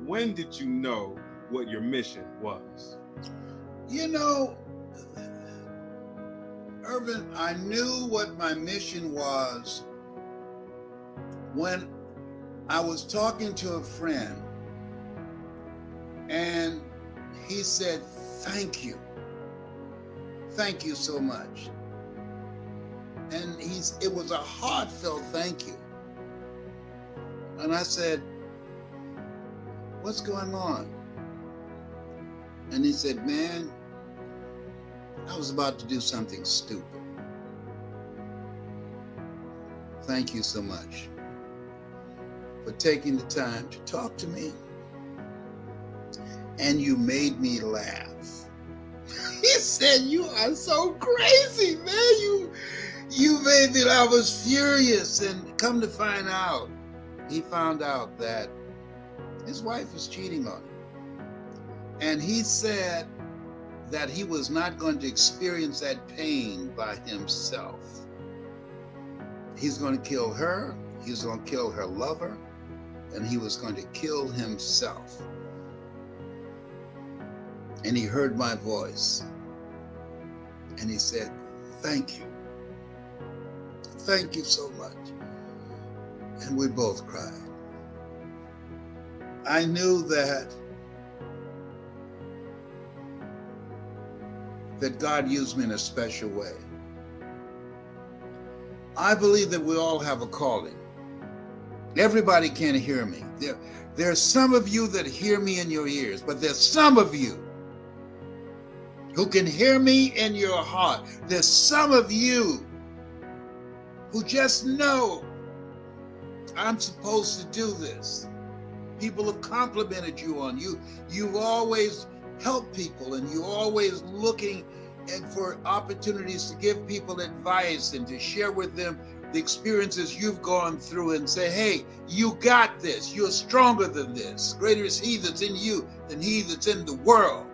when did you know what your mission was? You know, Irvin, I knew what my mission was when I was talking to a friend and he said, "Thank you. Thank you so much." And it was a heartfelt thank you. And I said, "What's going on?" And he said, "Man, I was about to do something stupid. Thank you so much for taking the time to talk to me. And you made me laugh." He said, "You are so crazy, man. You made me laugh." I was furious. And come to find out, he found out that his wife was cheating on him. And he said that he was not going to experience that pain by himself. He's going to kill her, he's going to kill her lover, and he was going to kill himself. And he heard my voice. And he said, "Thank you. Thank you so much." And we both cried. I knew that God used me in a special way. I believe that we all have a calling. Everybody can't hear me. There's some of you that hear me in your ears, but there's some of you who can hear me in your heart. There's some of you who just know, I'm supposed to do this. People have complimented you on you. You've always helped people, and you're always looking and for opportunities to give people advice and to share with them the experiences you've gone through and say, "Hey, you got this. You're stronger than this. Greater is he that's in you than he that's in the world."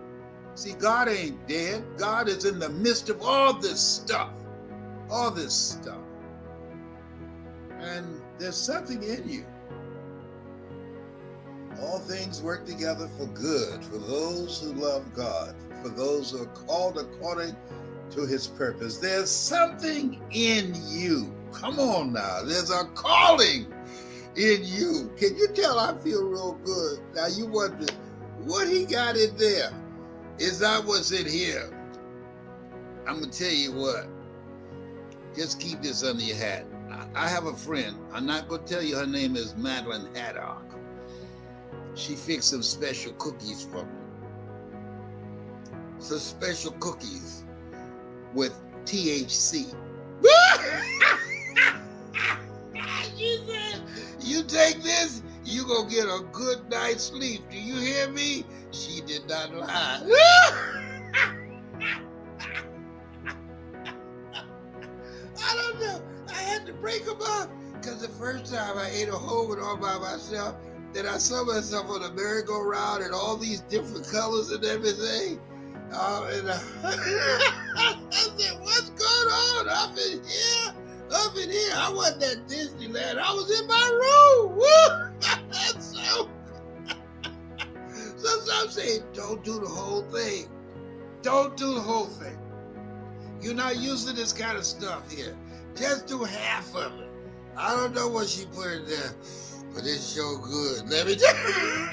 See, God ain't dead. God is in the midst of all this stuff. All this stuff. And there's something in you. All things work together for good for those who love God, for those who are called according to his purpose. There's something in you. Come on now. There's a calling in you. Can you tell I feel real good? Now you wonder, what he got in there? Is that what's in here? I'm going to tell you what. Just keep this under your hat. I have a friend. I'm not going to tell you her name is Madeline Haddock. She fixed some special cookies for me. Some special cookies with THC. She said, "You take this, you gonna get a good night's sleep. Do you hear me?" She did not lie. I don't know. I had to break them up because the first time I ate a whole one all by myself, then I saw myself on a merry-go-round and all these different colors and everything. I said, "What's going on up in here? Up in here?" I wasn't at Disneyland. I was in my room. So some say, don't do the whole thing. Don't do the whole thing. You're not used to this kind of stuff here. Just do half of it. I don't know what she put in there, but it's so good. Let me tell you.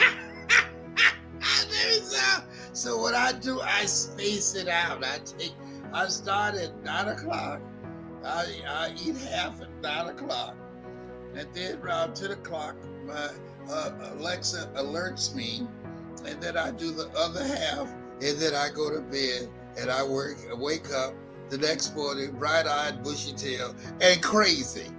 So what I do, I space it out. I start at 9 o'clock. I eat half at 9 o'clock. And then around 10 o'clock, my Alexa alerts me. And then I do the other half. And then I go to bed. And I wake up the next morning, bright-eyed, bushy-tailed, and crazy.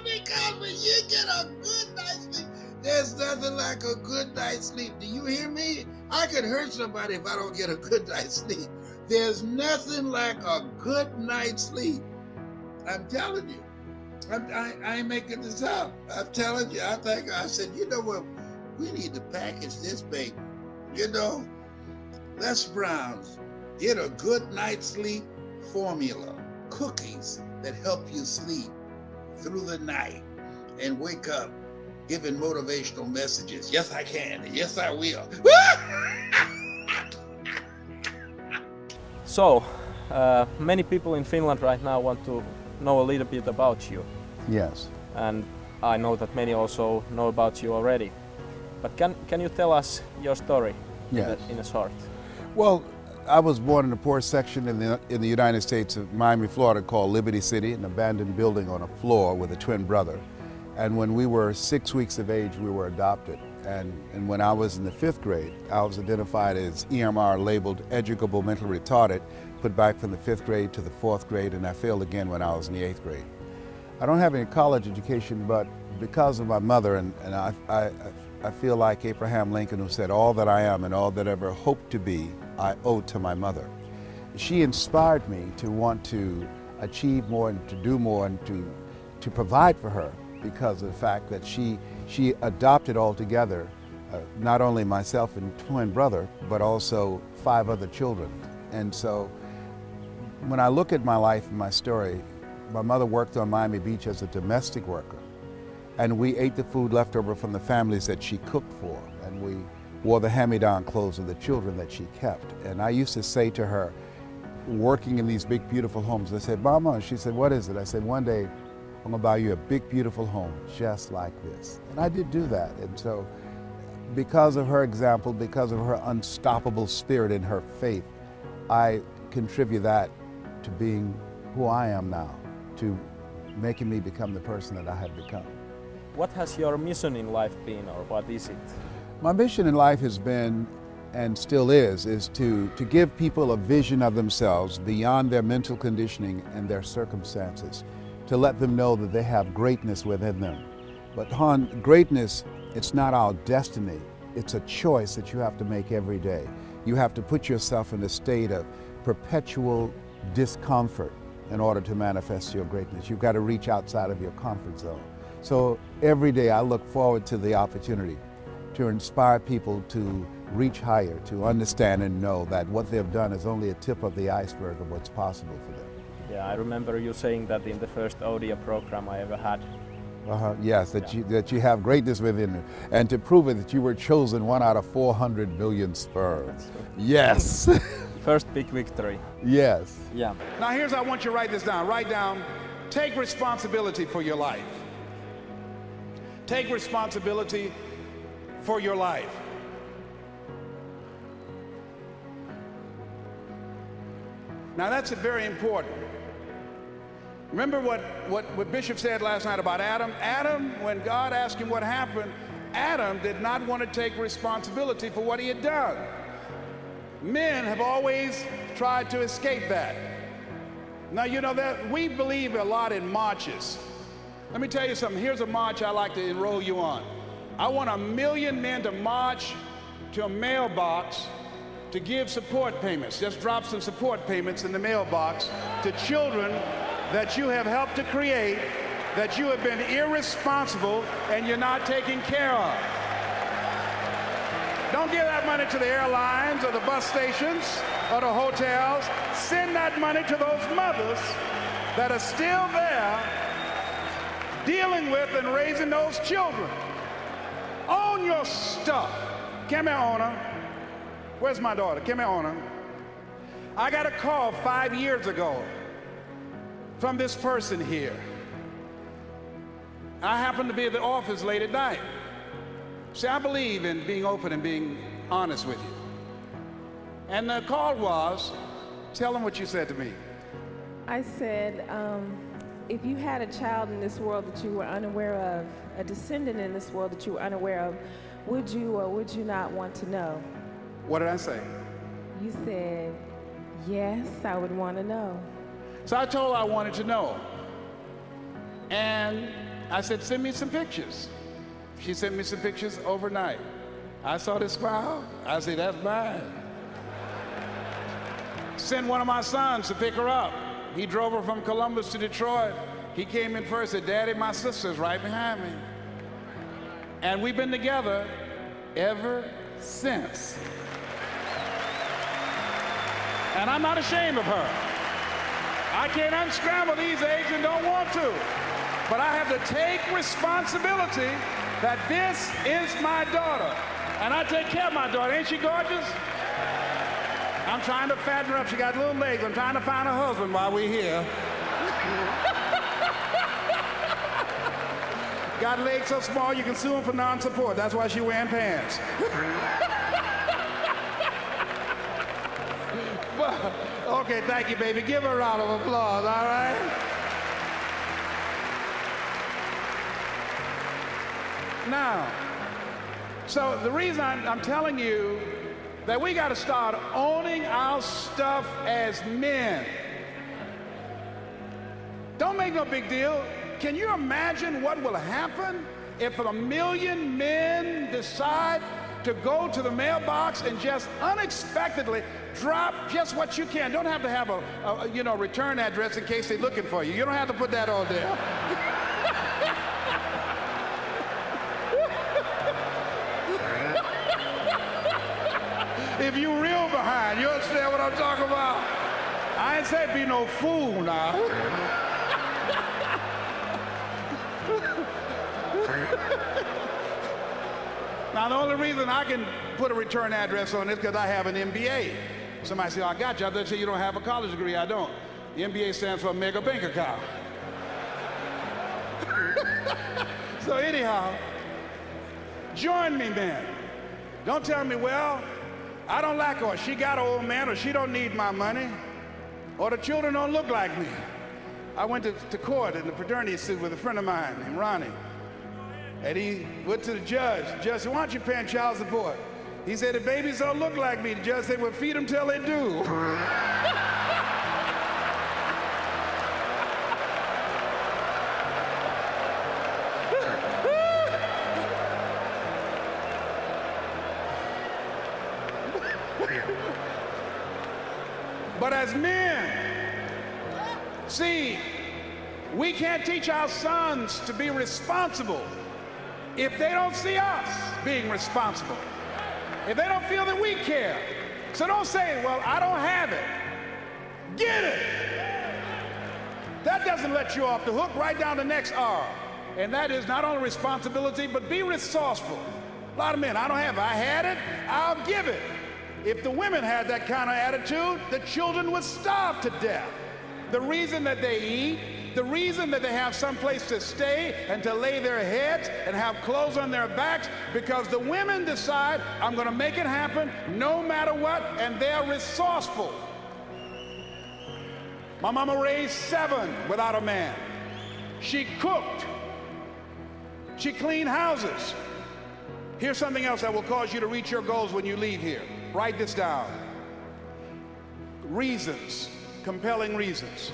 Because when you get a good night's sleep, there's nothing like a good night's sleep. Do you hear me? I could hurt somebody if I don't get a good night's sleep. There's nothing like a good night's sleep. I'm telling you. I ain't making this up. I'm telling you. I said, you know what? We need to package this baby. You know, Les Brown's Get a Good Night's Sleep formula. Cookies that help you sleep through the night and wake up giving motivational messages. Yes, I can. Yes, I will. So, many people in Finland right now want to know a little bit about you. Yes. And I know that many also know about you already. But can you tell us your story Yes. in a short? Well, I was born in the poorest section in the United States of Miami, Florida, called Liberty City, an abandoned building on a floor with a twin brother. And when we were 6 weeks of age, we were adopted. And when I was in the 5th grade, I was identified as EMR, labeled educable mentally retarded, put back from the 5th grade to the 4th grade, and I failed again when I was in the 8th grade. I don't have any college education, but because of my mother, and I feel like Abraham Lincoln, who said, all that I am and all that I ever hoped to be, I owe to my mother. She inspired me to want to achieve more and to do more and to provide for her, because of the fact that she adopted altogether not only myself and twin brother, but also 5 other children. And so when I look at my life and my story, my mother worked on Miami Beach as a domestic worker, and we ate the food left over from the families that she cooked for, and we wore the hand-me-down clothes of the children that she kept. And I used to say to her, working in these big, beautiful homes, I said, Mama, and she said, what is it? I said, one day, I'm gonna buy you a big, beautiful home just like this. And I did do that. And so because of her example, because of her unstoppable spirit and her faith, I contribute that to being who I am now, to making me become the person that I have become. What has your mission in life been, or what is it? My mission in life has been, and still is to give people a vision of themselves beyond their mental conditioning and their circumstances, to let them know that they have greatness within them. But Han, greatness, it's not our destiny. It's a choice that you have to make every day. You have to put yourself in a state of perpetual discomfort in order to manifest your greatness. You've got to reach outside of your comfort zone. So every day I look forward to the opportunity to inspire people to reach higher, to understand and know that what they've done is only a tip of the iceberg of what's possible for them. Yeah, I remember you saying that in the first audio program I ever had. Yes, that you have greatness within you, and to prove it that you were chosen 1 out of 400 million sperms. Yes. First big victory. Yes. Yeah. Now here's how I want you to write this down. Write down, take responsibility for your life. Take responsibility for your life. Now that's very important. Remember what Bishop said last night about Adam? Adam, when God asked him what happened, Adam did not want to take responsibility for what he had done. Men have always tried to escape that. Now, you know that we believe a lot in marches. Let me tell you something. Here's a march I like to enroll you on. I want 1 million men to march to a mailbox to give support payments. Just drop some support payments in the mailbox to children that you have helped to create, that you have been irresponsible and you're not taking care of. Don't give that money to the airlines or the bus stations or the hotels. Send that money to those mothers that are still there dealing with and raising those children. Own your stuff. Come here, owner. Where's my daughter? Come here, owner. I got a call 5 years ago from this person here. I happened to be at the office late at night. See, I believe in being open and being honest with you. And the call was, tell them what you said to me. I said, if you had a child in this world that you were unaware of, a descendant in this world that you were unaware of, would you or would you not want to know? What did I say? You said, yes, I would want to know. So I told her I wanted to know. And I said, send me some pictures. She sent me some pictures overnight. I saw this smile. I said, that's mine. Sent one of my sons to pick her up. He drove her from Columbus to Detroit. He came in first, said, Daddy, my sister's right behind me. And we've been together ever since. And I'm not ashamed of her. I can't unscramble these eggs and don't want to. But I have to take responsibility that this is my daughter. And I take care of my daughter. Ain't she gorgeous? I'm trying to fatten her up. She got little legs. I'm trying to find a husband while we're here. Got legs so small you can sue him for non-support. That's why she wearing pants. Well, okay, thank you, baby. Give her a round of applause, all right? Now, so the reason I'm telling you that we got to start owning our stuff as men. Don't make no big deal. Can you imagine what will happen if 1 million men decide to go to the mailbox and just unexpectedly drop just what you can? Don't have to have a return address in case they're looking for you. You don't have to put that on there. If you real behind, you understand what I'm talking about? I ain't say be no fool now. Now, the only reason I can put a return address on this because I have an MBA. Somebody say, oh, I got you. I thought you said you don't have a college degree. I don't. The MBA stands for mega bank account. So anyhow, join me, man. Don't tell me, well, I don't like her. She got an old man, or she don't need my money, or the children don't look like me. I went to court in the paternity suit with a friend of mine named Ronnie. And he went to the judge. The judge said, why aren't you paying child support? He said, the babies don't look like me. The judge said, well, feed them till they do. But as men, see, we can't teach our sons to be responsible if they don't see us being responsible, if they don't feel that we care. So don't say, well, I don't have it. Get it. That doesn't let you off the hook. Write down the next R. And that is not only responsibility, but be resourceful. A lot of men, I don't have it. I had it, I'll give it. If the women had that kind of attitude, the children would starve to death. The reason that they eat, the reason that they have some place to stay and to lay their heads and have clothes on their backs, because the women decide, I'm going to make it happen no matter what, and they're resourceful. My mama raised 7 without a man. She cooked. She cleaned houses. Here's something else that will cause you to reach your goals when you leave here. Write this down. Reasons, compelling reasons.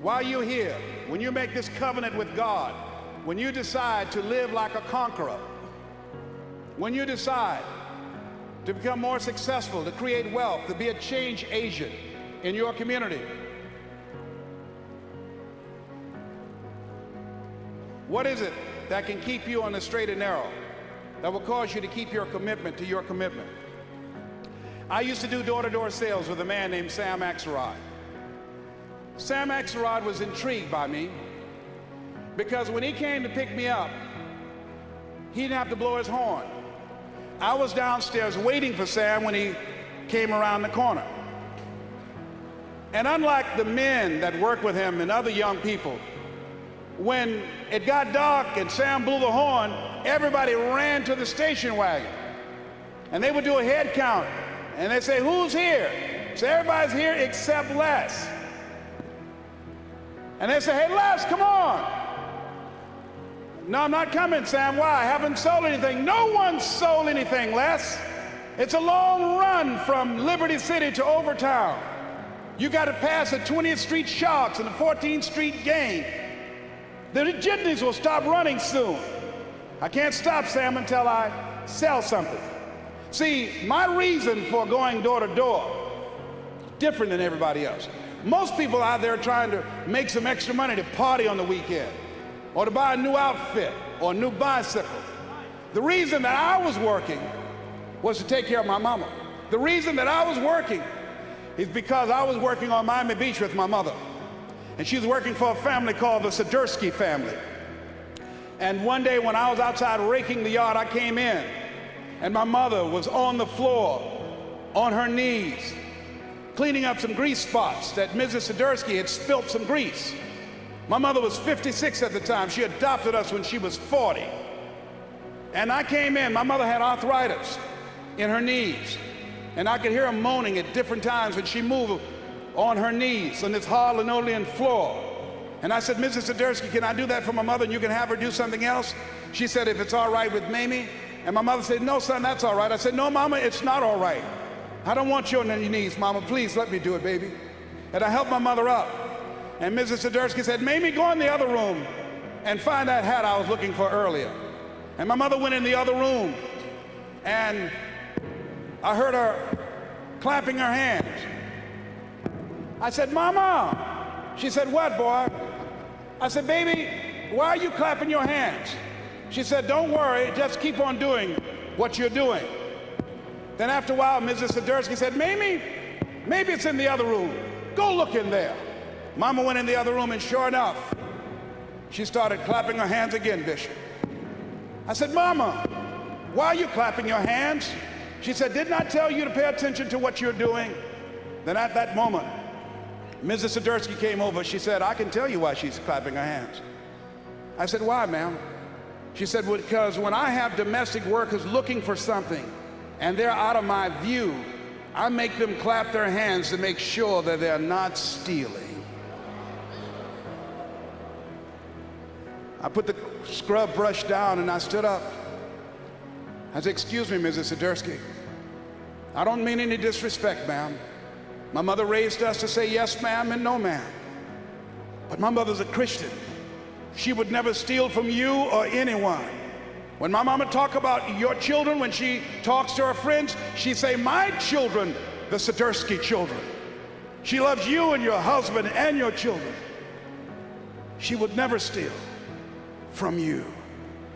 While you're here, when you make this covenant with God, when you decide to live like a conqueror, when you decide to become more successful, to create wealth, to be a change agent in your community, what is it that can keep you on the straight and narrow, that will cause you to keep your commitment to your commitment? I used to do door-to-door sales with a man named Sam Axelrod. Sam Axelrod was intrigued by me because when he came to pick me up, he didn't have to blow his horn. I was downstairs waiting for Sam when he came around the corner. And unlike the men that work with him and other young people, when it got dark and Sam blew the horn, everybody ran to the station wagon. And they would do a head count. And they'd say, who's here? So everybody's here except Les. And they say, hey, Les, come on. No, I'm not coming, Sam. Why? I haven't sold anything. No one's sold anything, Les. It's a long run from Liberty City to Overtown. You got to pass the 20th Street Sharks and the 14th Street Gang. The jitneys will stop running soon. I can't stop, Sam, until I sell something. See, my reason for going door to door, different than everybody else. Most people out there trying to make some extra money to party on the weekend, or to buy a new outfit, or a new bicycle. The reason that I was working was to take care of my mama. The reason that I was working is because I was working on Miami Beach with my mother. And she was working for a family called the Sidursky family. And one day when I was outside raking the yard, I came in, and my mother was on the floor, on her knees, cleaning up some grease spots that Mrs. Swiderski had spilt some grease. My mother was 56 at the time. She adopted us when she was 40. And I came in, my mother had arthritis in her knees, and I could hear her moaning at different times when she moved on her knees on this hard linoleum floor. And I said, Mrs. Swiderski, can I do that for my mother and you can have her do something else? She said, if it's all right with Mamie. And my mother said, no, son, that's all right. I said, no, Mama, it's not all right. I don't want you on your knees, Mama. Please let me do it, baby. And I helped my mother up. And Mrs. Swiderski said, Mamie, go in the other room and find that hat I was looking for earlier. And my mother went in the other room, and I heard her clapping her hands. I said, Mama. She said, what, boy? I said, baby, why are you clapping your hands? She said, don't worry, just keep on doing what you're doing. Then after a while, Mrs. Swiderski said, Mamie, maybe it's in the other room. Go look in there. Mama went in the other room, and sure enough, she started clapping her hands again, Bishop. I said, Mama, why are you clapping your hands? She said, didn't I tell you to pay attention to what you're doing? Then at that moment, Mrs. Swiderski came over. She said, I can tell you why she's clapping her hands. I said, why, ma'am? She said, well, because when I have domestic workers looking for something and they're out of my view, I make them clap their hands to make sure that they're not stealing. I put the scrub brush down and I stood up. I said, excuse me, Mrs. Swiderski. I don't mean any disrespect, ma'am. My mother raised us to say yes, ma'am, and no, ma'am. But my mother's a Christian. She would never steal from you or anyone. When my mama talk about your children, when she talks to her friends, she say, my children, the Swiderski children. She loves you and your husband and your children. She would never steal from you.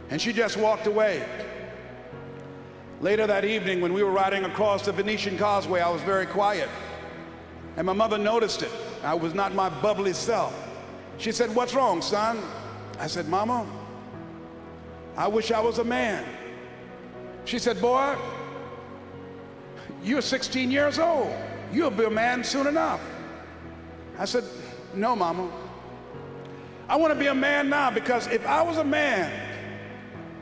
And she just walked away. Later that evening, when we were riding across the Venetian Causeway, I was very quiet. And my mother noticed it. I was not my bubbly self. She said, what's wrong, son? I said, Mama, I wish I was a man. She said, boy, you're 16 years old. You'll be a man soon enough. I said, no, Mama. I want to be a man now, because if I was a man,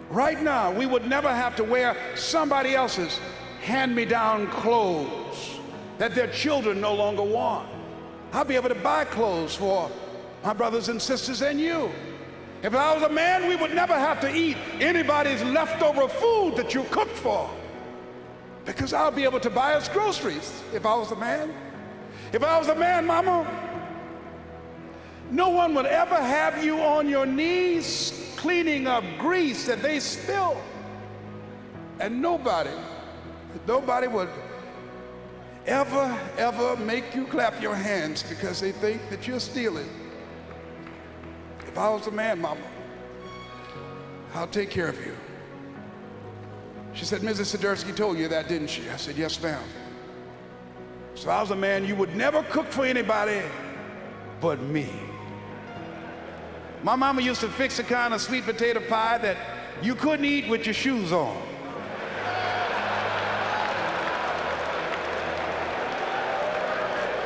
right now, we would never have to wear somebody else's hand-me-down clothes that their children no longer want. I'll be able to buy clothes for my brothers and sisters and you. If I was a man, we would never have to eat anybody's leftover food that you cooked for, because I'll be able to buy us groceries if I was a man. If I was a man, Mama, no one would ever have you on your knees cleaning up grease that they spilled. And nobody would ever make you clap your hands because they think that you're stealing. If I was a man, Mama, I'll take care of you. She said, Mrs. Swiderski told you that, didn't she? I said, yes, ma'am. So if I was a man, you would never cook for anybody but me. My mama used to fix a kind of sweet potato pie that you couldn't eat with your shoes on.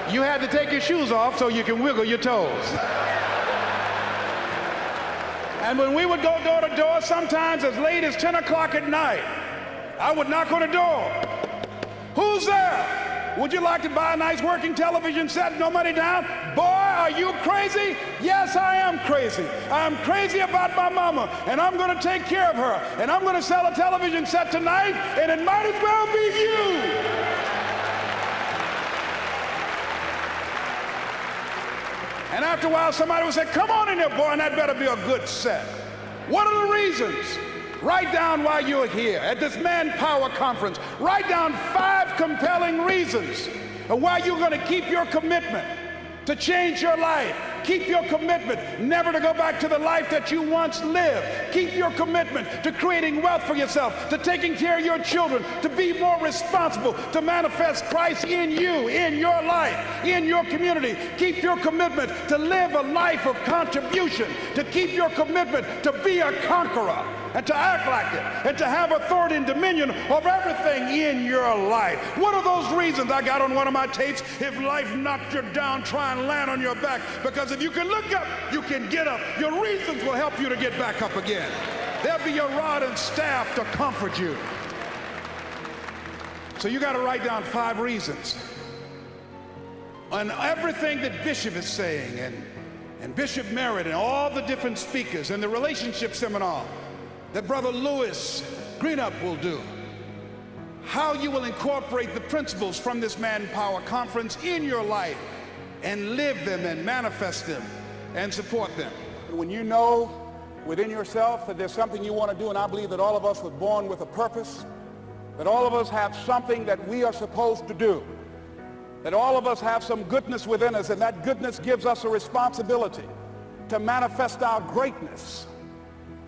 You had to take your shoes off so you can wiggle your toes. And when we would go door to door, sometimes as late as 10 o'clock at night, I would knock on the door. Who's there? Would you like to buy a nice working television set? No money down? Boy, are you crazy? Yes, I am crazy. I'm crazy about my mama, and I'm going to take care of her. And I'm going to sell a television set tonight, and it might as well be you. And after a while, somebody would say, come on in there, boy, and that better be a good set. What are the reasons? Write down while you're here at this Manpower Conference. Write down 5 compelling reasons of why you're going to keep your commitment to change your life. Keep your commitment never to go back to the life that you once lived. Keep your commitment to creating wealth for yourself, to taking care of your children, to be more responsible, to manifest Christ in you, in your life, in your community. Keep your commitment to live a life of contribution, to keep your commitment to be a conqueror and to act like it and to have authority and dominion over everything in your life. What are those reasons? I got on one of my tapes, if life knocked you down, try and land on your back, because if you can look up, you can get up. Your reasons will help you to get back up again. They'll be your rod and staff to comfort you. So you got to write down 5 reasons on everything that Bishop is saying, and Bishop Merritt and all the different speakers and the relationship seminar that Brother Lewis Greenup will do. How you will incorporate the principles from this Manpower Conference in your life and live them and manifest them and support them. When you know within yourself that there's something you want to do, and I believe that all of us were born with a purpose, that all of us have something that we are supposed to do, that all of us have some goodness within us, and that goodness gives us a responsibility to manifest our greatness.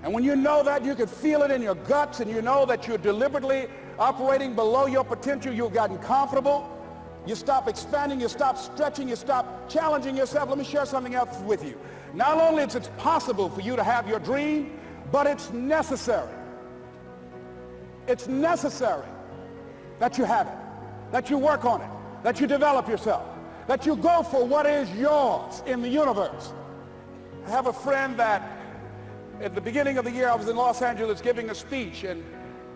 And when you know that, you can feel it in your guts, and you know that you're deliberately operating below your potential. You've gotten comfortable. You stop expanding, you stop stretching, you stop challenging yourself. Let me share something else with you. Not only is it possible for you to have your dream, but it's necessary. It's necessary that you have it, that you work on it, that you develop yourself, that you go for what is yours in the universe. I have a friend that at the beginning of the year I was in Los Angeles giving a speech, and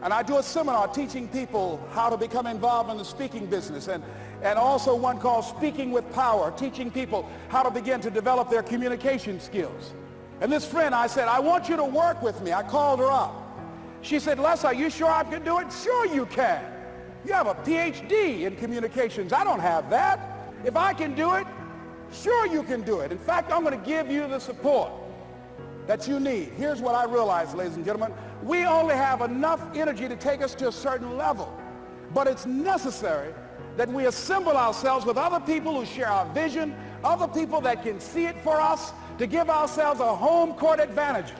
I do a seminar teaching people how to become involved in the speaking business, and also one called Speaking with Power, teaching people how to begin to develop their communication skills. And this friend, I said, I want you to work with me. I called her up. She said, Les, are you sure I can do it? Sure you can. You have a PhD in communications. I don't have that. If I can do it, sure you can do it. In fact, I'm going to give you the support that you need. Here's what I realize, ladies and gentlemen. We only have enough energy to take us to a certain level, but it's necessary that we assemble ourselves with other people who share our vision, other people that can see it for us, to give ourselves a home court advantage.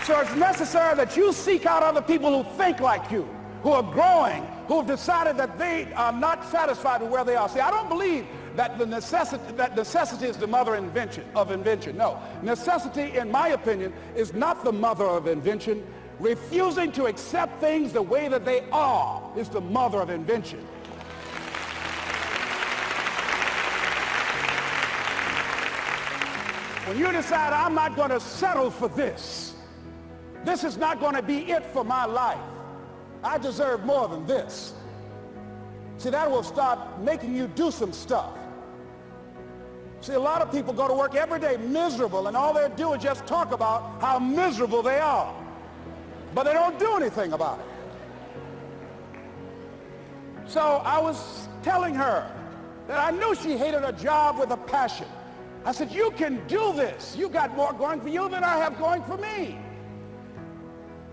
So it's necessary that you seek out other people who think like you, who are growing, who have decided that they are not satisfied with where they are. See, I don't believe that necessity is the mother of invention. No, necessity, in my opinion, is not the mother of invention. Refusing to accept things the way that they are is the mother of invention. When you decide, I'm not going to settle for this, this is not going to be it for my life, I deserve more than this. See, that will start making you do some stuff. See, a lot of people go to work every day miserable, and all they do is just talk about how miserable they are. But they don't do anything about it. So I was telling her that I knew she hated her job with a passion. I said, you can do this. You got more going for you than I have going for me.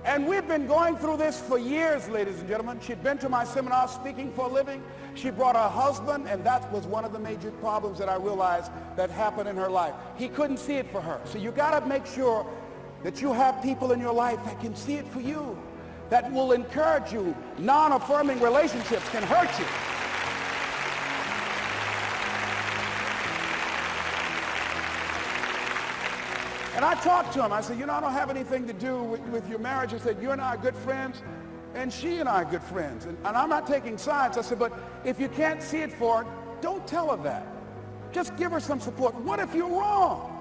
And we've been going through this for years, ladies and gentlemen. She'd been to my seminar speaking for a living. She brought her husband, and that was one of the major problems that I realized that happened in her life. He couldn't see it for her. So you got to make sure that you have people in your life that can see it for you, that will encourage you. Non-affirming relationships can hurt you. And I talked to him. I said, you know, I don't have anything to do with your marriage. I said, you and I are good friends, and she and I are good friends. And I'm not taking sides. I said, but if you can't see it for her, don't tell her that. Just give her some support. What if you're wrong?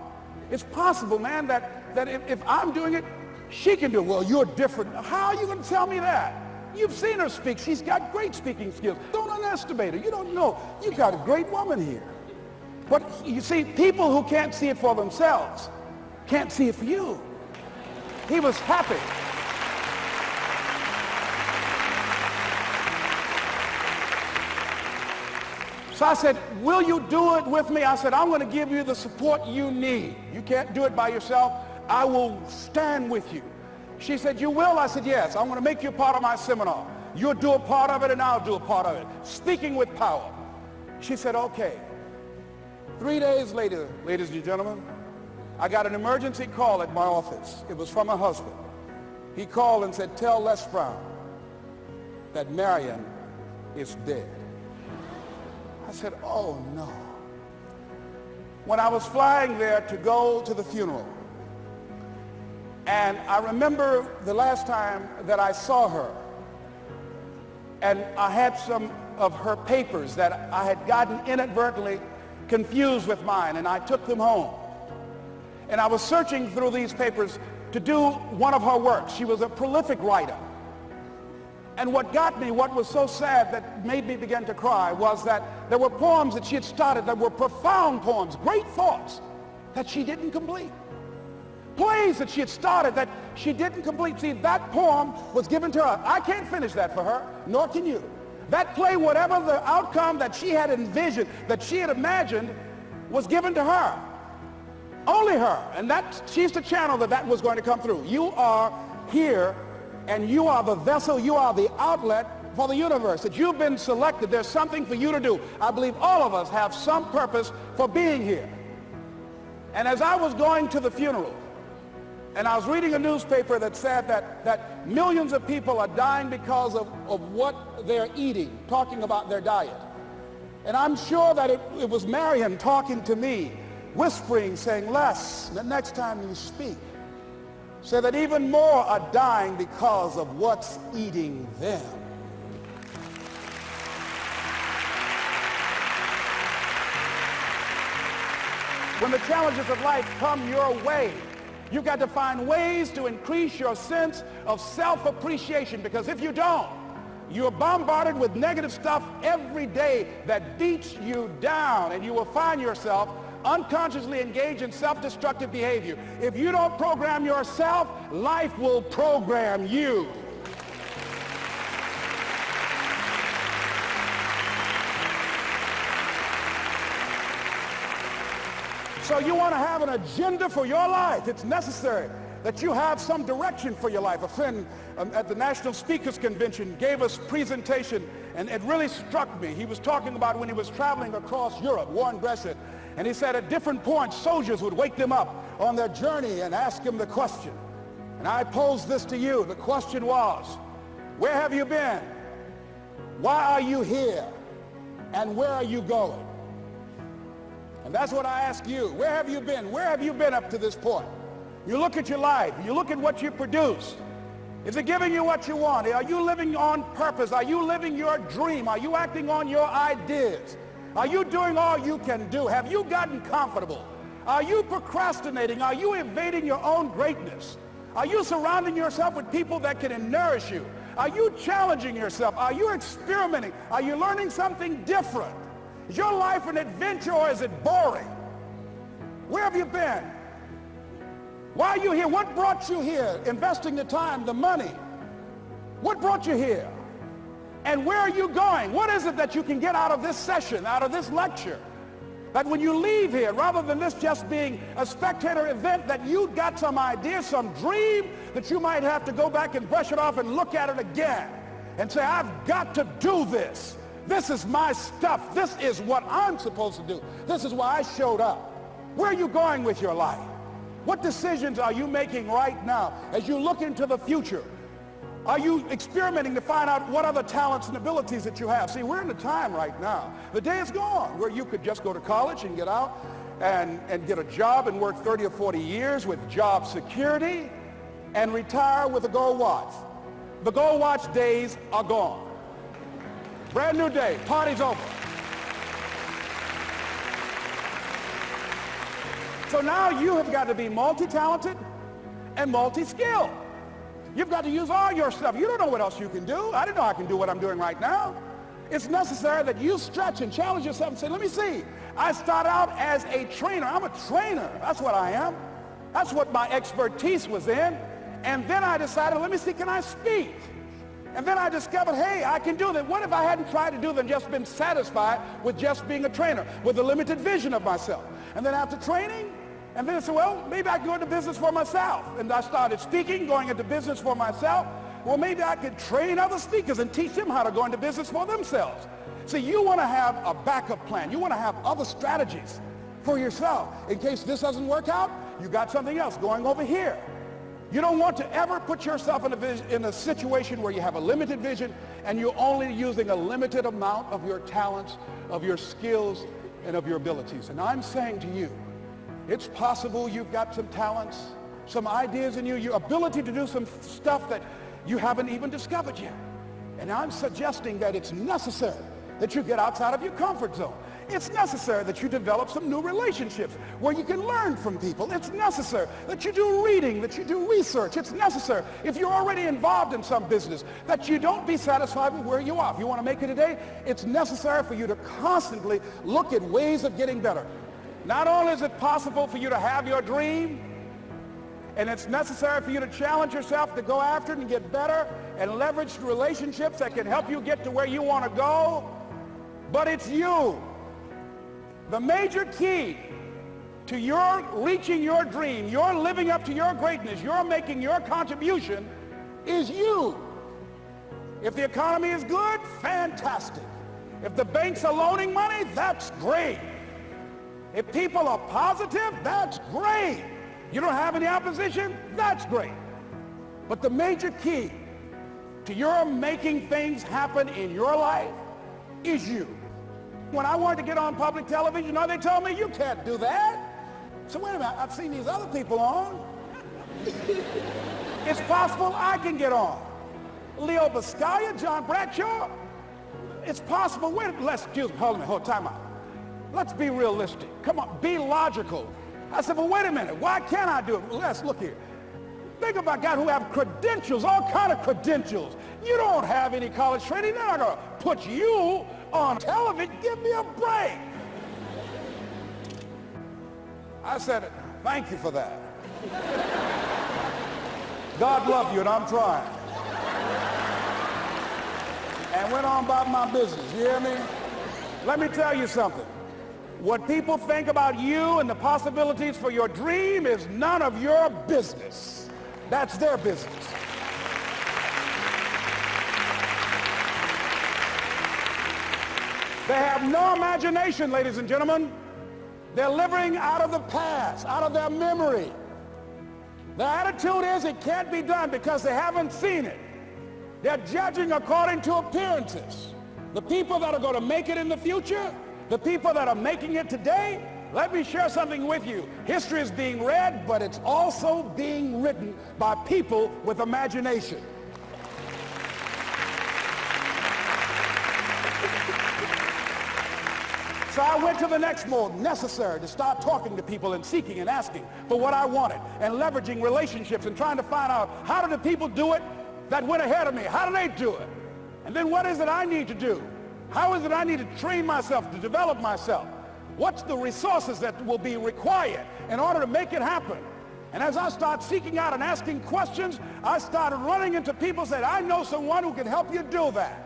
It's possible, man, that if I'm doing it, she can do it. Well, you're different. How are you going to tell me that? You've seen her speak. She's got great speaking skills. Don't underestimate her. You don't know. You got a great woman here. But you see, people who can't see it for themselves can't see it for you. He was happy. So I said, will you do it with me? I said, I'm going to give you the support you need. You can't do it by yourself. I will stand with you. She said, you will? I said, yes. I'm going to make you a part of my seminar. You'll do a part of it and I'll do a part of it. Speaking with power. She said, okay. 3 days later, ladies and gentlemen, I got an emergency call at my office. It was from her husband. He called and said, tell Les Brown that Marion is dead. I said, oh no. When I was flying there to go to the funeral, and I remember the last time that I saw her, and I had some of her papers that I had gotten inadvertently confused with mine, and I took them home. And I was searching through these papers to do one of her works. She was a prolific writer. And what got me, what was so sad that made me begin to cry, was that there were poems that she had started that were profound poems, great thoughts that she didn't complete. Plays that she had started that she didn't complete. See, that poem was given to her. I can't finish that for her, nor can you. That play, whatever the outcome that she had envisioned, that she had imagined, was given to her. Only her. And she's the channel that was going to come through. You are here, and you are the vessel, you are the outlet for the universe. That you've been selected. There's something for you to do. I believe all of us have some purpose for being here. And as I was going to the funeral, and I was reading a newspaper that said that millions of people are dying because of what they're eating, talking about their diet. And I'm sure that it was Marion talking to me, whispering, saying, Les, the next time you speak, say that even more are dying because of what's eating them. When the challenges of life come your way, you've got to find ways to increase your sense of self-appreciation, because if you don't, you're bombarded with negative stuff every day that beats you down, and you will find yourself unconsciously engaged in self-destructive behavior. If you don't program yourself, life will program you. So you want to have an agenda for your life. It's necessary that you have some direction for your life. A friend at the National Speakers Convention gave us a presentation, and it really struck me. He was talking about when he was traveling across Europe, Warren Gresham, and he said at different points, soldiers would wake them up on their journey and ask him the question. And I posed this to you. The question was, where have you been? Why are you here? And where are you going? And that's what I ask you. Where have you been? Where have you been up to this point? You look at your life. You look at what you produce. Is it giving you what you want? Are you living on purpose? Are you living your dream? Are you acting on your ideas? Are you doing all you can do? Have you gotten comfortable? Are you procrastinating? Are you evading your own greatness? Are you surrounding yourself with people that can nourish you? Are you challenging yourself? Are you experimenting? Are you learning something different? Is your life an adventure, or is it boring? Where have you been? Why are you here? What brought you here? Investing the time, the money. What brought you here? And where are you going? What is it that you can get out of this session, out of this lecture? That when you leave here, rather than this just being a spectator event, that you got some idea, some dream, that you might have to go back and brush it off and look at it again and say, I've got to do this. This is my stuff. This is what I'm supposed to do. This is why I showed up. Where are you going with your life? What decisions are you making right now as you look into the future? Are you experimenting to find out what other talents and abilities that you have? See, we're in a time right now. The day is gone where you could just go to college and get out and get a job and work 30 or 40 years with job security and retire with a gold watch. The gold watch days are gone. Brand new day, party's over. So now you have got to be multi-talented and multi-skilled. You've got to use all your stuff. You don't know what else you can do. I didn't know I can do what I'm doing right now. It's necessary that you stretch and challenge yourself and say, let me see. I start out as a trainer. I'm a trainer. That's what I am. That's what my expertise was in. And then I decided, let me see, can I speak? And then I discovered, hey, I can do that. What if I hadn't tried to do that and just been satisfied with just being a trainer, with a limited vision of myself? And then after training, and then I said, well, maybe I can go into business for myself. And I started speaking, going into business for myself. Well, maybe I could train other speakers and teach them how to go into business for themselves. See, you want to have a backup plan. You want to have other strategies for yourself. In case this doesn't work out, you got something else going over here. You don't want to ever put yourself in a situation where you have a limited vision and you're only using a limited amount of your talents, of your skills, and of your abilities. And I'm saying to you, it's possible you've got some talents, some ideas in you, your ability to do some stuff that you haven't even discovered yet. And I'm suggesting that it's necessary that you get outside of your comfort zone. It's necessary that you develop some new relationships where you can learn from people. It's necessary that you do reading, that you do research. It's necessary, if you're already involved in some business, that you don't be satisfied with where you are. If you want to make it today, it's necessary for you to constantly look at ways of getting better. Not only is it possible for you to have your dream, and it's necessary for you to challenge yourself to go after it and get better and leverage relationships that can help you get to where you want to go, but it's you. The major key to your reaching your dream, your living up to your greatness, your making your contribution is you. If the economy is good, fantastic. If the banks are loaning money, that's great. If people are positive, that's great. You don't have any opposition, that's great. But the major key to your making things happen in your life is you. When I wanted to get on public television, you know, they told me, you can't do that. So wait a minute, I've seen these other people on. It's possible I can get on. Leo Biscaya, John Bradshaw. It's possible. Wait, excuse me, hold on, time out. Let's be realistic. Come on, be logical. I said, well, wait a minute, why can't I do it? Let's look here. Think about guys who have credentials, all kind of credentials. You don't have any college training. They're not going to put you on television. Give me a break. I said, thank you for that. God love you, and I'm trying. And went on about my business, you hear me? Let me tell you something. What people think about you and the possibilities for your dream is none of your business. That's their business. They have no imagination, ladies and gentlemen. They're living out of the past, out of their memory. Their attitude is it can't be done because they haven't seen it. They're judging according to appearances. The people that are going to make it in the future, the people that are making it today, let me share something with you. History is being read, but it's also being written by people with imagination. So I went to the next mode, necessary to start talking to people and seeking and asking for what I wanted and leveraging relationships and trying to find out how do the people do it that went ahead of me? How do they do it? And then what is it I need to do? How is it I need to train myself, to develop myself? What's the resources that will be required in order to make it happen? And as I start seeking out and asking questions, I started running into people who said, I know someone who can help you do that.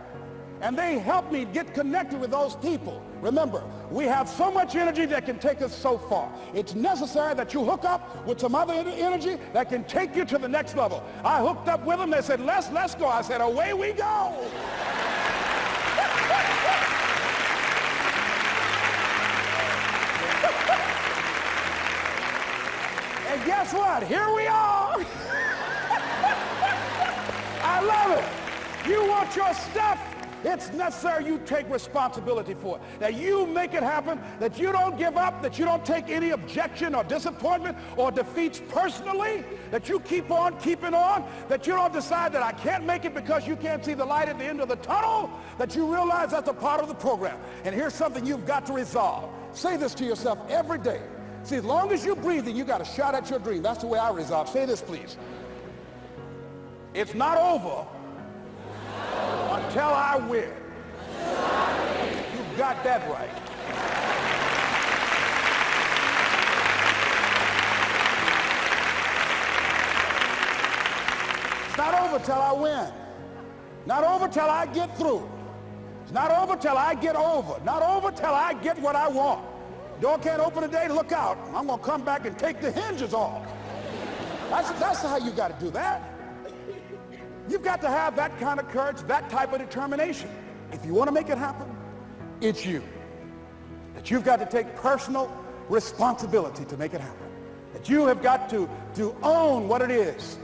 And they helped me get connected with those people. Remember, we have so much energy that can take us so far. It's necessary that you hook up with some other energy that can take you to the next level. I hooked up with them. They said, let's go. I said, away we go. And guess what? Here we are. I love it. You want your stuff? It's necessary you take responsibility for it, that you make it happen, that you don't give up, that you don't take any objection or disappointment or defeats personally, that you keep on keeping on, that you don't decide that I can't make it because you can't see the light at the end of the tunnel, that you realize that's a part of the program. And here's something you've got to resolve. Say this to yourself every day. See, as long as you're breathing, you got a shot at your dream. That's the way I resolve. Say this, please. It's not over until I win. You got that right. It's not over till I win. Not over till I get through. It's not over till I get over. Not over till I get what I want. Door can't open today, look out. I'm going to come back and take the hinges off. That's how you got to do that. You've got to have that kind of courage, that type of determination. If you want to make it happen, it's you. That you've got to take personal responsibility to make it happen. That you have got to own what it is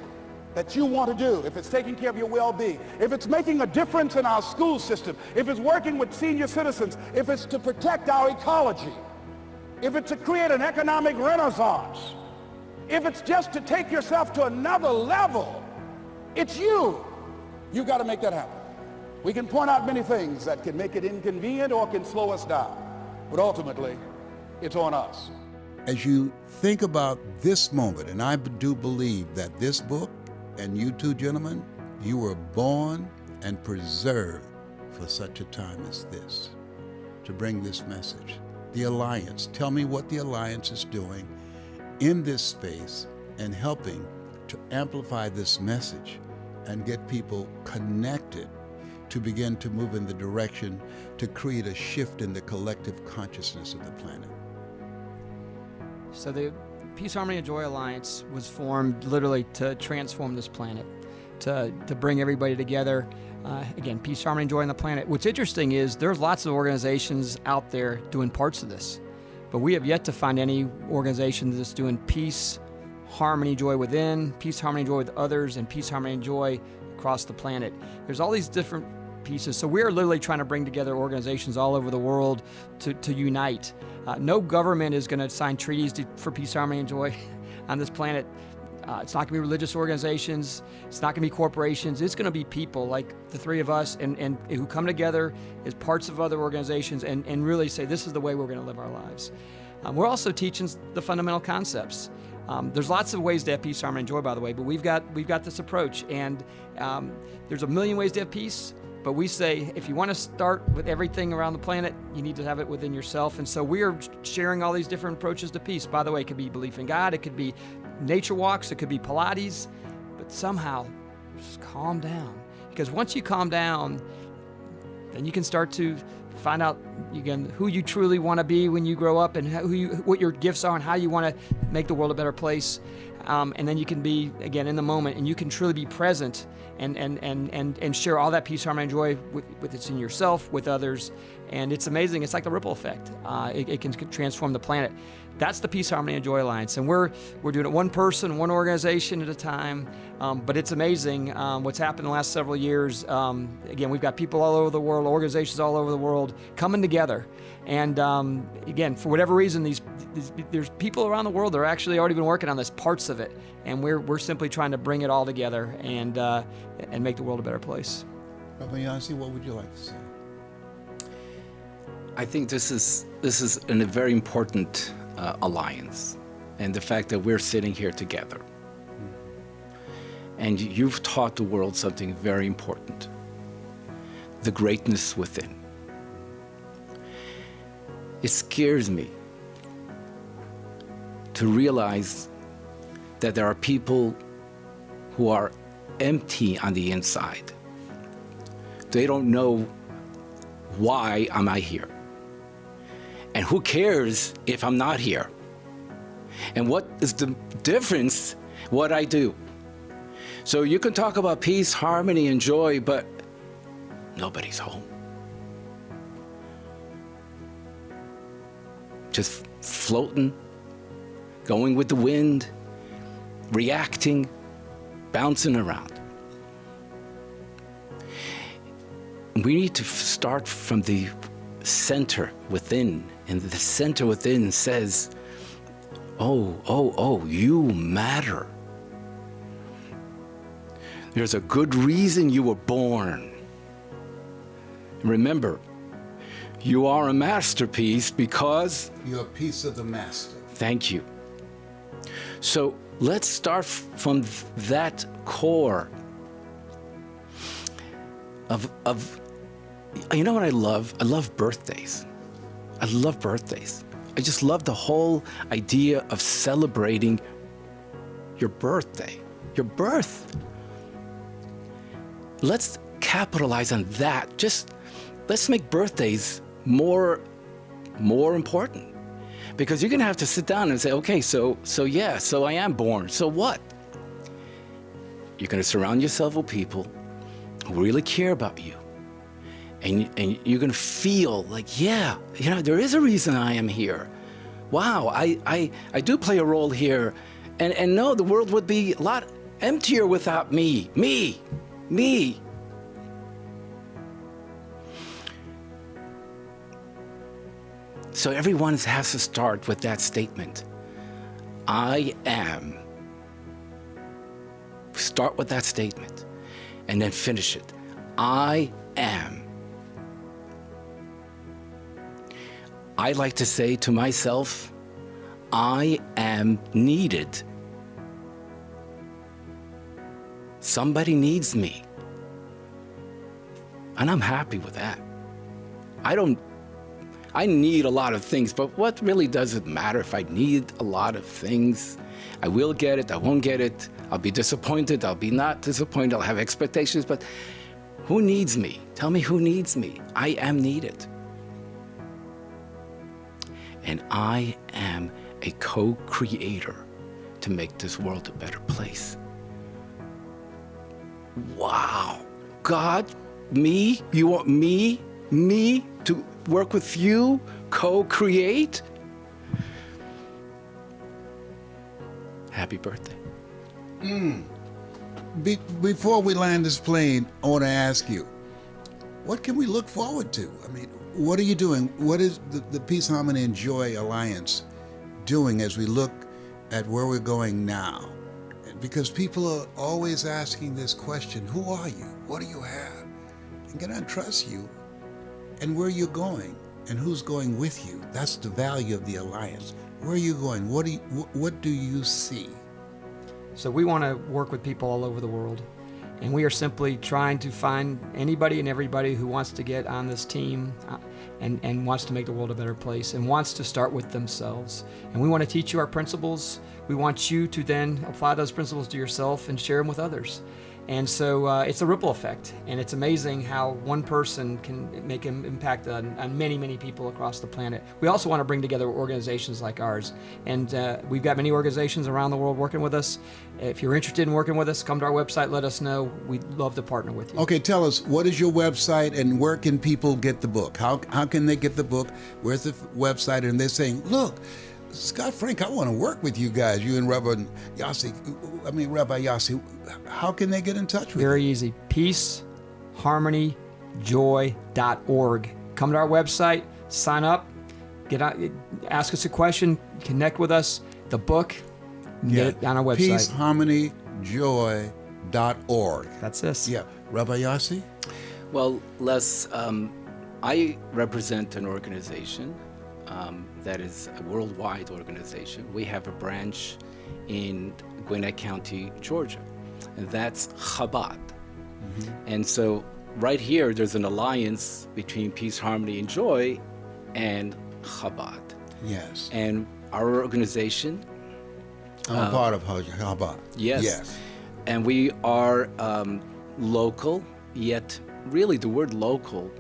that you want to do. If it's taking care of your well-being, if it's making a difference in our school system, if it's working with senior citizens, if it's to protect our ecology, if it's to create an economic renaissance, if it's just to take yourself to another level, it's you. You've got to make that happen. We can point out many things that can make it inconvenient or can slow us down, but ultimately, it's on us. As you think about this moment, and I do believe that this book, and you two gentlemen, you were born and preserved for such a time as this, to bring this message. The Alliance, tell me what the Alliance is doing in this space and helping to amplify this message and get people connected to begin to move in the direction to create a shift in the collective consciousness of the planet. So the Peace, Harmony, and Joy Alliance was formed literally to transform this planet, to bring everybody together. Again, peace, harmony, and joy on the planet. What's interesting is there's lots of organizations out there doing parts of this, but we have yet to find any organization that's doing peace, harmony, joy within, peace, harmony, joy with others, and peace, harmony, and joy across the planet. There's all these different pieces. So we're literally trying to bring together organizations all over the world to unite. No government is going to sign treaties for peace, harmony, and joy on this planet. It's not going to be religious organizations. It's not going to be corporations. It's going to be people like the three of us and who come together as parts of other organizations and really say, this is the way we're going to live our lives. We're also teaching the fundamental concepts. There's lots of ways to have peace, harmony, and joy, by the way, but we've got this approach. And there's a million ways to have peace. But we say, if you want to start with everything around the planet, you need to have it within yourself. And so we are sharing all these different approaches to peace. By the way, it could be belief in God, it could be nature walks, it could be Pilates, but somehow just calm down. Because once you calm down, then you can start to find out again who you truly want to be when you grow up and what your gifts are and how you want to make the world a better place. And then you can be, again, in the moment, and you can truly be present and share all that peace, harmony, and joy with it's in yourself, with others. And it's amazing. It's like the ripple effect. It can transform the planet. That's the Peace, Harmony, and Joy Alliance. And we're doing it one person, one organization at a time. But it's amazing what's happened in the last several years. Again, we've got people all over the world, organizations all over the world coming together. And again, for whatever reason, there's people around the world that are actually already been working on this, parts of it. And we're simply trying to bring it all together and make the world a better place. Brother Yancy, what would you like to say? I think this is a very important alliance, and the fact that we're sitting here together. And you've taught the world something very important: the greatness within. It scares me to realize that there are people who are empty on the inside. They don't know, why am I here? And who cares if I'm not here? And what is the difference what I do? So you can talk about peace, harmony, and joy, but nobody's home. Just floating, going with the wind, reacting, bouncing around. We need to start from the center within, and the center within says, oh, you matter. There's a good reason you were born. Remember, you are a masterpiece because You're a piece of the master. Thank you. So let's start from that core of you know what I love? I love birthdays. I love birthdays. I just love the whole idea of celebrating your birthday, your birth. Let's capitalize on that. Let's make birthdays more important. Because you're gonna have to sit down and say, okay, so I am born, so what? You're going to surround yourself with people who really care about you. And you're going to feel like, yeah, there is a reason I am here. Wow, I do play a role here. And no, the world would be a lot emptier without me. Me. So everyone has to start with that statement. I am. Start with that statement and then finish it. I am. I like to say to myself, I am needed. Somebody needs me. And I'm happy with that. I need a lot of things, but what really does it matter if I need a lot of things? I will get it, I won't get it. I'll be disappointed, I'll be not disappointed, I'll have expectations, but who needs me? Tell me who needs me. I am needed. And I am a co-creator to make this world a better place. Wow. God, me? You want me to work with you, co-create? Happy birthday. Before we land this plane, I want to ask you, what can we look forward to? I mean, what are you doing? What is the Peace, Harmony, and Joy Alliance doing as we look at where we're going now? Because people are always asking this question, who are you? What do you have? And can I trust you? And where you're going? And who's going with you? That's the value of the alliance. Where are you going? What do you see? So we want to work with people all over the world. And we are simply trying to find anybody and everybody who wants to get on this team and wants to make the world a better place and wants to start with themselves. And we want to teach you our principles. We want you to then apply those principles to yourself and share them with others. And so it's a ripple effect, and it's amazing how one person can make an impact on many, many people across the planet. We also want to bring together organizations like ours, and we've got many organizations around the world working with us. If you're interested in working with us, come to our website, let us know. We'd love to partner with you. Okay, tell us, what is your website and where can people get the book? How can they get the book? Where's the website? And they're saying, look, Scott Frank, I want to work with you guys, you and Rabbi Yossi. How can they get in touch with you? Very easy. peaceharmonyjoy.org. Come to our website, sign up, ask us a question, connect with us. The book, get it on our website. peaceharmonyjoy.org. That's us. Yeah. Rabbi Yossi? Well, Les, I represent an organization that is a worldwide organization. We have a branch in Gwinnett County, Georgia, and that's Chabad. Mm-hmm. And so right here, there's an alliance between Peace, Harmony, and Joy and Chabad. Yes. And our organization... I'm a part of Chabad. Yes. And we are local, yet really the word local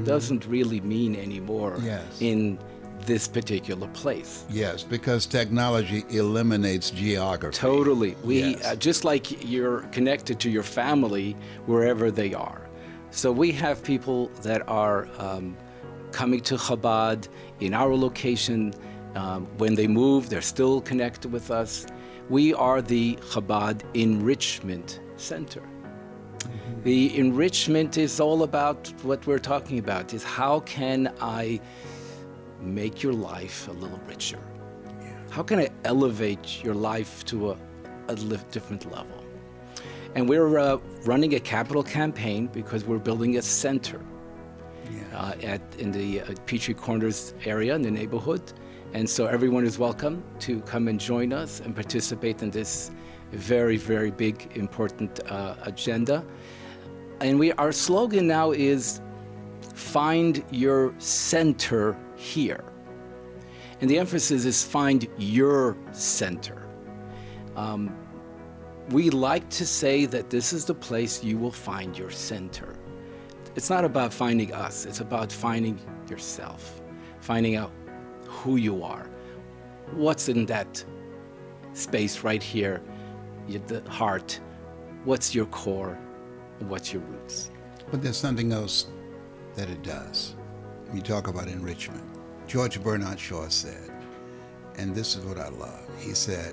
doesn't really mean anymore in this particular place. Yes, because technology eliminates geography. Totally. We just like you're connected to your family wherever they are. So we have people that are coming to Chabad in our location. When they move, they're still connected with us. We are the Chabad Enrichment Center. Mm-hmm. The enrichment is all about what we're talking about, is how can I make your life a little richer? Yeah. How can I elevate your life to a different level? And we're running a capital campaign because we're building a center in the Petrie Corners area in the neighborhood. And so everyone is welcome to come and join us and participate in this very, very big, important agenda. And our slogan now is, find your center here. And the emphasis is find your center. We like to say that this is the place you will find your center. It's not about finding us, it's about finding yourself, finding out who you are, what's in that space right here, the heart, what's your core, and what's your roots. But there's something else that it does. You talk about enrichment. George Bernard Shaw said, and this is what I love, he said,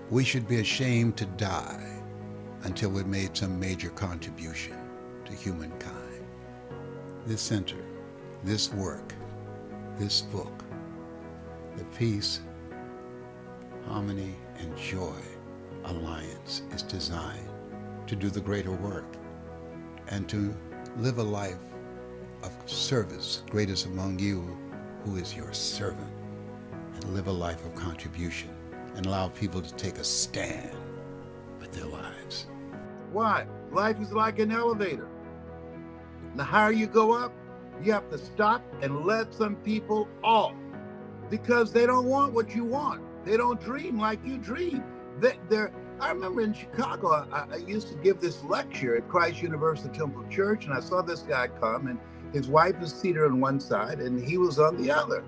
we should be ashamed to die until we've made some major contribution to humankind. This center, this work, this book, the Peace, Harmony, and Joy Alliance is designed to do the greater work and to live a life of service, greatest among you who is your servant, and live a life of contribution and allow people to take a stand with their lives. Why? Life is like an elevator. The higher you go up, you have to stop and let some people off because they don't want what you want. They don't dream like you dream. I remember in Chicago, I used to give this lecture at Christ Universal Temple Church, and I saw this guy come, and his wife was seated on one side, and he was on the other.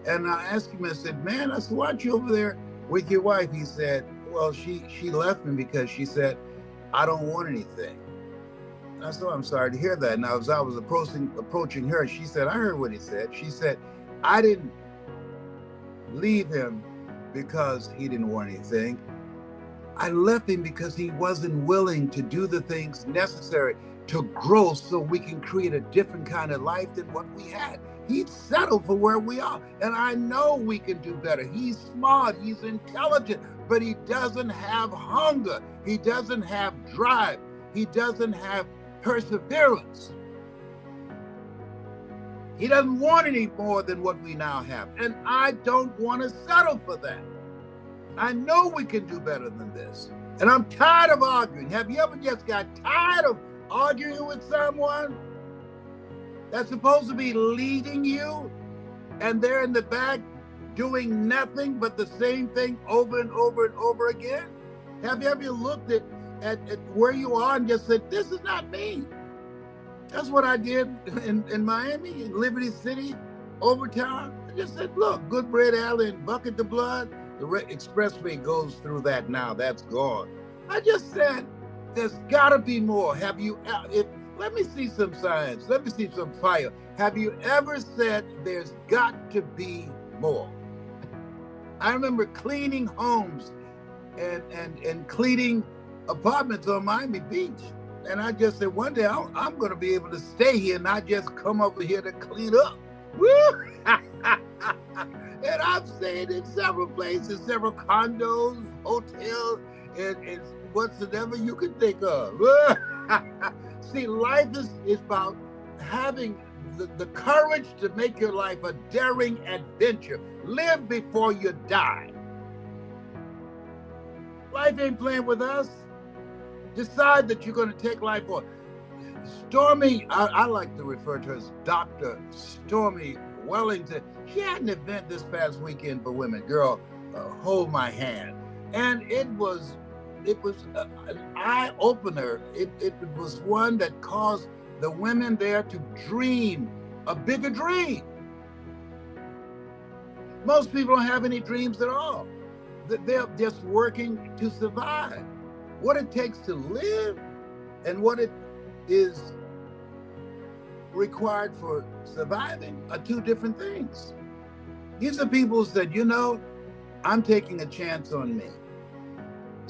And I asked him, I said, man, I said, why aren't you over there with your wife? He said, well, she left me because she said, I don't want anything. And I said, I'm sorry to hear that. And as I was approaching her, she said, I heard what he said. She said, I didn't leave him because he didn't want anything. I left him because he wasn't willing to do the things necessary to grow so we can create a different kind of life than what we had. He'd settled for where we are. And I know we can do better. He's smart, he's intelligent, but he doesn't have hunger. He doesn't have drive. He doesn't have perseverance. He doesn't want any more than what we now have. And I don't want to settle for that. I know we can do better than this. And I'm tired of arguing. Have you ever just got tired of arguing with someone that's supposed to be leading you and they're in the back doing nothing but the same thing over and over and over again? Have you ever looked at where you are and just said, this is not me? That's what I did in Miami, in Liberty City, Overtown. I just said, look, Good Bread Alley and Bucket the Blood, the expressway goes through that now, that's gone. I just said, there's gotta be more. Let me see some science, let me see some fire. Have you ever said there's got to be more? I remember cleaning homes and cleaning apartments on Miami Beach. And I just said, one day I'm gonna be able to stay here, not just come over here to clean up. Woo! And I've stayed in several places, several condos, hotels, and whatsoever you can think of. See, life is about having the courage to make your life a daring adventure. Live before you die. Life ain't playing with us. Decide that you're going to take life on. Stormy, I like to refer to her as Dr. Stormy Wellington. She had an event this past weekend for women. Girl, hold my hand. And it was an eye-opener. It was one that caused the women there to dream a bigger dream. Most people don't have any dreams at all. They're just working to survive. What it takes to live and what it is required for surviving are two different things. These are people who said, you know, I'm taking a chance on me.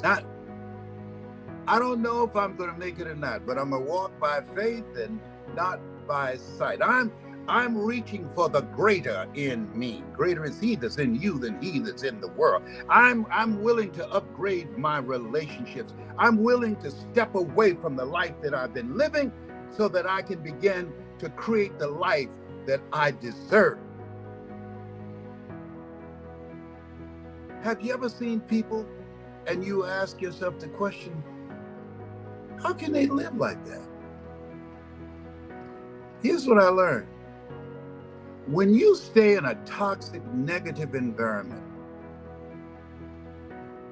I don't know if I'm going to make it or not, but I'm going to walk by faith and not by sight. I'm reaching for the greater in me. Greater is he that's in you than he that's in the world. I'm willing to upgrade my relationships. I'm willing to step away from the life that I've been living so that I can begin to create the life that I deserve. Have you ever seen people and you ask yourself the question, how can they live like that? Here's what I learned. When you stay in a toxic, negative environment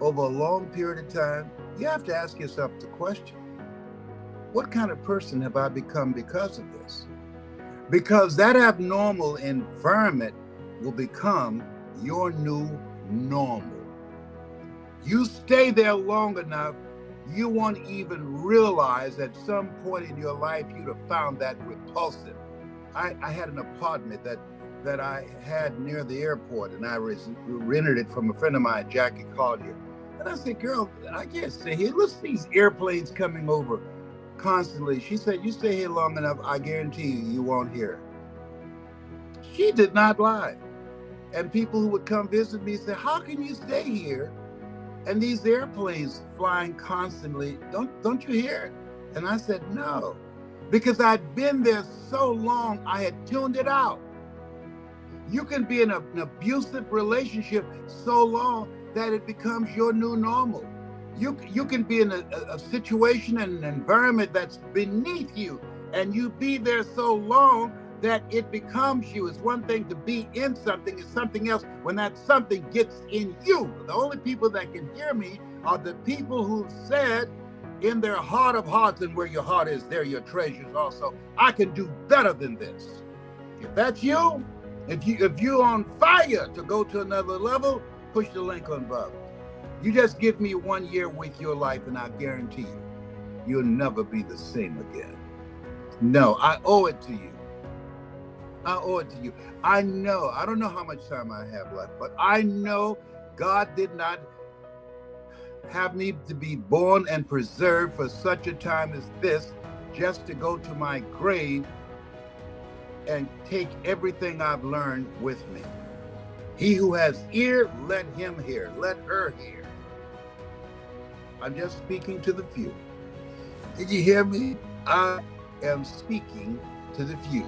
over a long period of time, you have to ask yourself the question, what kind of person have I become because of this? Because that abnormal environment will become your new normal. You stay there long enough you won't even realize at some point in your life you'd have found that repulsive. I had an apartment that I had near the airport, and I rented it from a friend of mine, Jackie Collier. And I said, girl, I can't stay here. Listen to these airplanes coming over constantly. She said, you stay here long enough, I guarantee you won't hear it. She did not lie. And people who would come visit me say, how can you stay here? And these airplanes flying constantly, don't you hear it? And I said, no, because I'd been there so long, I had tuned it out. You can be in an abusive relationship so long that it becomes your new normal. You can be in a situation and an environment that's beneath you, and you be there so long that it becomes you. It's one thing to be in something, it's something else when that something gets in you. The only people that can hear me are the people who said in their heart of hearts, and where your heart is, there your treasures also, I can do better than this. If that's you, if you're on fire to go to another level, push the link on above. You just give me 1 year with your life, and I guarantee you, you'll never be the same again. No, I owe it to you. I owe it to you. I know, I don't know how much time I have left, but I know God did not have me to be born and preserved for such a time as this, just to go to my grave and take everything I've learned with me. He who has ear, let him hear, let her hear. I'm just speaking to the few. Did you hear me? I am speaking to the few.